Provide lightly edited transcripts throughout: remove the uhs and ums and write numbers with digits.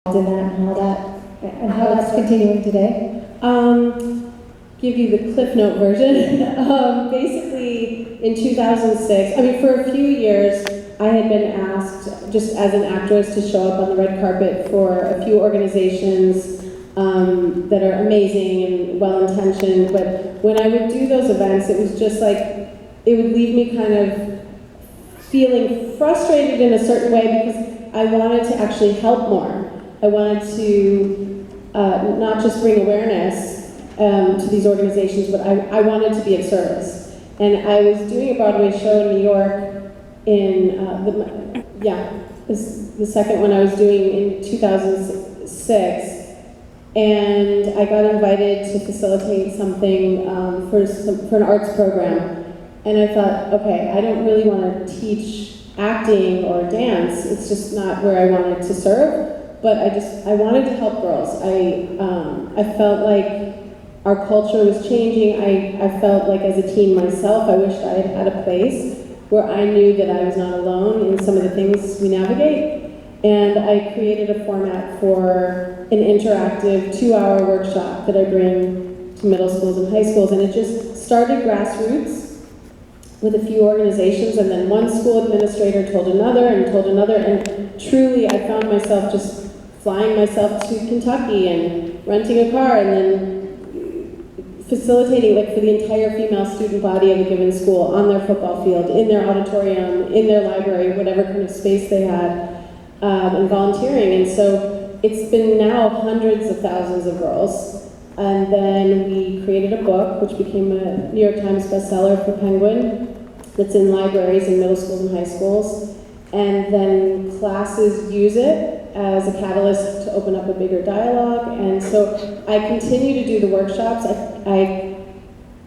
in that and how that's continuing today? Give you the Cliff Note version. Basically, in 2006, for a few years, I had been asked, just as an actress, to show up on the red carpet for a few organizations that are amazing and well-intentioned, but when I would do those events, it was just like, it would leave me kind of feeling frustrated in a certain way because I wanted to actually help more. I wanted to not just bring awareness to these organizations, but I wanted to be of service. And I was doing a Broadway show in New York in, the second one I was doing in 2006, and I got invited to facilitate something for an arts program. And I thought, okay, I don't really want to teach acting or dance. It's just not where I wanted to serve. But I wanted to help girls. I felt like our culture was changing. I felt like as a teen myself, I wished I had a place where I knew that I was not alone in some of the things we navigate. And I created a format for an interactive 2-hour workshop that I bring to middle schools and high schools. And it just started grassroots with a few organizations, and then one school administrator told another, and truly I found myself just flying myself to Kentucky and renting a car and then facilitating for the entire female student body of a given school on their football field, in their auditorium, in their library, whatever kind of space they had, and volunteering. And so it's been now hundreds of thousands of girls. And then we created a book, which became a New York Times bestseller for Penguin, that's in libraries in middle schools and high schools. And then classes use it as a catalyst to open up a bigger dialogue. And so I continue to do the workshops.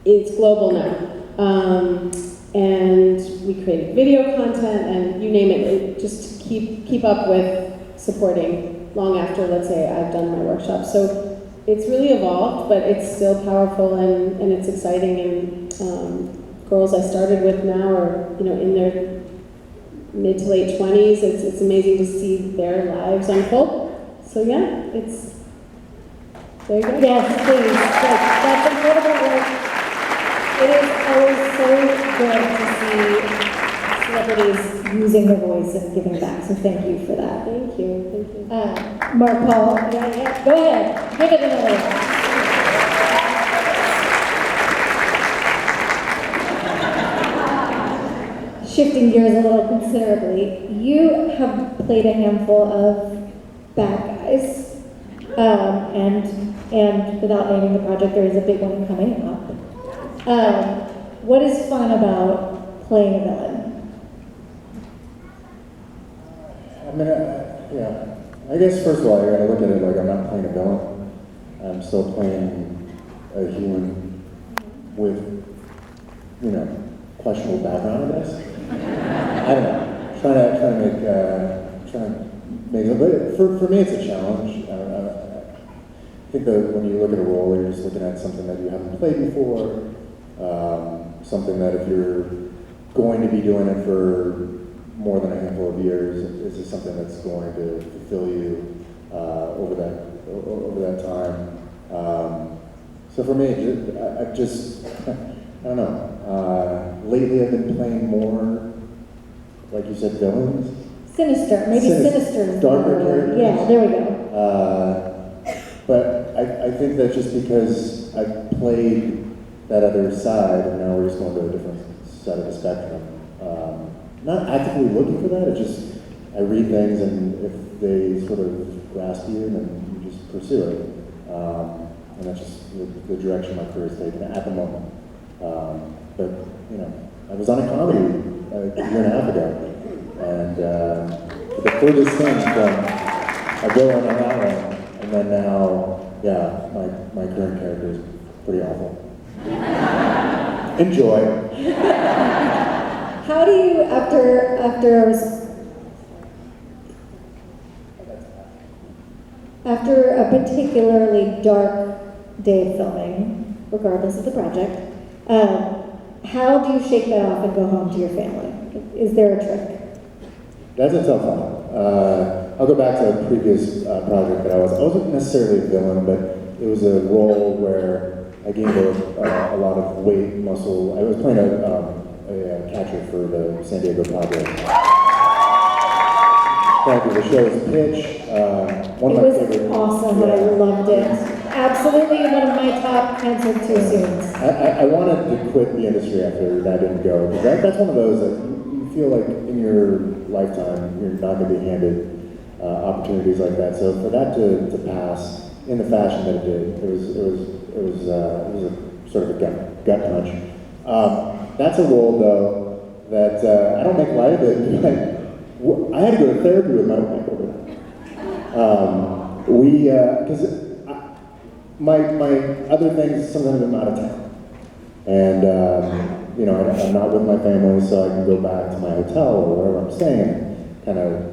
It's global now. And we create video content and you name it, just to keep up with supporting long after, let's say, I've done my workshop. So it's really evolved, but it's still powerful and it's exciting. And girls I started with now are, in their mid to late 20s. It's amazing to see their lives unfold. So yeah, it's, there you go. Yes, please. That's incredible work. It is always so good to see celebrities using their voice and giving back. So thank you for that. Thank you. Mark Paul, yeah. Go ahead. Give it another one. Shifting gears a little considerably, you have played a handful of bad guys, and without naming the project, there is a big one coming up. What is fun about playing a villain? I guess first of all, I gotta look at it like I'm not playing a villain. I'm still playing a human with, questionable background, I guess. I don't know. Trying to make it. But for me, it's a challenge. I think that when you look at a role, you're just looking at something that you haven't played before. Something that if you're going to be doing it for more than a handful of years, is this something that's going to fulfill you over that time? So for me, I've just I don't know. Lately, I've been playing more, like you said, villains. Sinister, maybe sinister. Darker characters. Yeah, there we go. But I think that just because I played that other side, and now we're just going to a different side of the spectrum. Not actively looking for that, it's just, I read things and if they sort of grasp you, then you just pursue it. And that's just the direction my career is taking at the moment. But, I was on a comedy a year and a half ago, and the furthest thing from a villain on that one, and then now, yeah, my current character is pretty awful. Enjoy. How do you, after a particularly dark day of filming, regardless of the project, how do you shake that off and go home to your family? Is there a trick? That's a tough one. I'll go back to a previous project that I wasn't necessarily a villain, but it was a role where I gained a lot of weight, muscle. I was playing a catcher for the San Diego Padres. Thank you. The show is Pitch. One of my favorite. It was awesome. Yeah. I loved it. Absolutely one of my top canceled too soons. I wanted to quit the industry after that didn't go, because that's one of those that you feel like in your lifetime you're not going to be handed opportunities like that. So for that to pass in the fashion that it did, it was a sort of a gut punch. That's a role though that I don't make light of it. But I had to go to therapy with my wife over that. Because my other things, sometimes I'm out of town. And, I'm not with my family, so I can go back to my hotel or wherever I'm staying and kind of,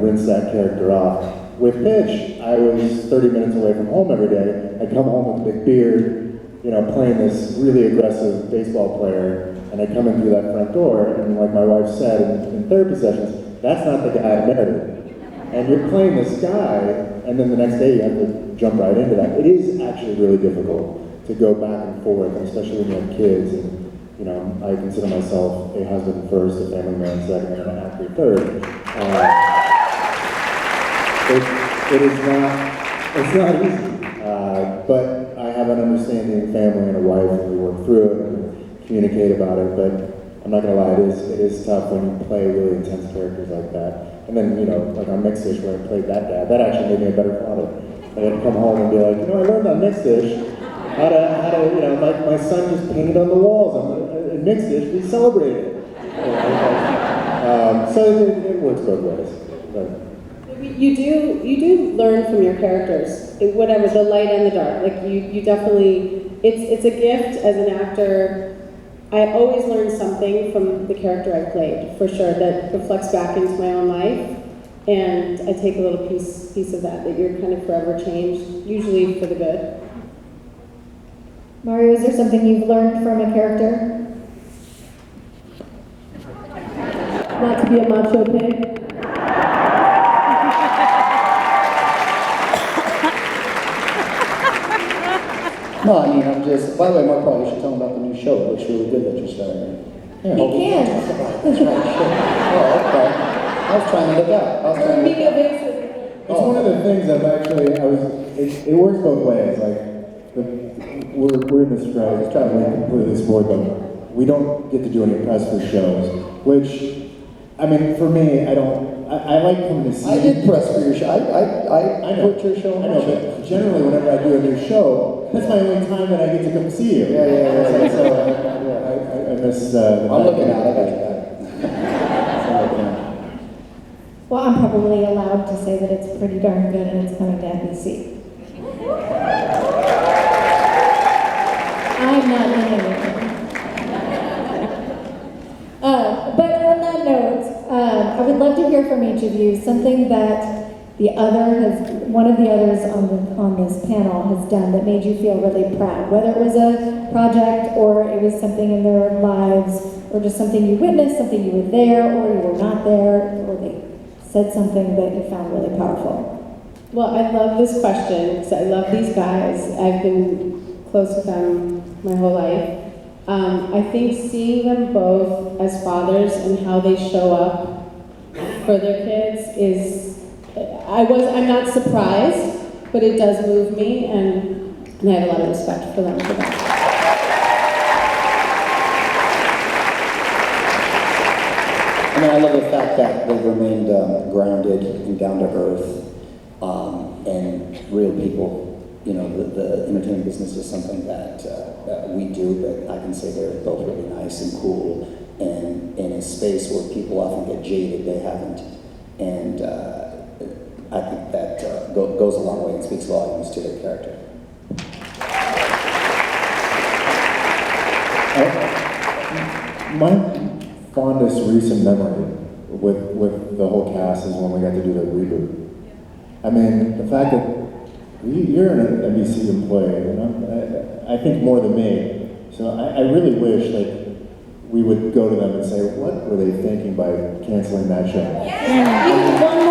rinse that character off. With Pitch, I was 30 minutes away from home every day. I'd come home with a big beard, playing this really aggressive baseball player, and I'd come in through that front door, and like my wife said in therapy sessions, that's not the guy I married. And you're playing this guy, and then the next day you have to jump right into that. It is actually really difficult to go back and forth, especially when you have kids. And I consider myself a husband first, a family man second, and an actor third. It's not easy. But I have an understanding family and a wife, and we work through it and communicate about it. But I'm not gonna lie, it is tough when you play really intense characters like that. And then, like on Mixed Dish, when I played that dad, that actually made me a better father. I had to come home and be like, I learned on Mixed Dish how to my son just painted on the walls. In Mixed Dish, we celebrated it. So it works both ways. But. You do learn from your characters, whatever, the light and the dark. Like you definitely, it's a gift as an actor. I always learn something from the character I played, for sure, that reflects back into my own life. And I take a little piece of that you're kind of forever changed, usually for the good. Mario, is there something you've learned from a character? Not to be a macho pig. No, I mean, I'm just, by the way, Mark, probably should tell them about the new show. It looks really good that you're starting. Yeah. He can't. That's right, sure. Oh, okay. I was trying to look out. It's one of the things it works both ways. Like, we're in this strike, it's trying to make completely sport, but we don't get to do any press for shows, which, I mean, for me, I like coming to see. I did press for your show. I put your show on. I know, but generally, whenever I do a new show, that's my only time that I get to come see you. Yeah. So I miss. I'm looking out. I got you back. Well, I'm probably allowed to say that it's pretty darn good and it's coming to NBC. I'm not in anything. But on that note, I would love to hear from each of you something that one of the others on this panel has done that made you feel really proud, whether it was a project or it was something in their lives or just something you witnessed, something you were there or you were not there, or they said something that you found really powerful. Well, I love this question because I love these guys. I've been close with them my whole life. I think seeing them both as fathers and how they show up for their kids is, I'm not surprised, but it does move me, and I have a lot of respect for them for that. I mean, I love the fact that they've remained grounded and down to earth, and real people. The entertainment business is something that we do, but I can say they're both really nice and cool, and in a space where people often get jaded, they haven't. And I think that goes a long way and speaks volumes to their character. My fondest recent memory with the whole cast is when we got to do the reboot. I mean, the fact that you're an NBC employee, I think more than me. So I really wish we would go to them and say, what were they thinking by canceling that show? Yeah.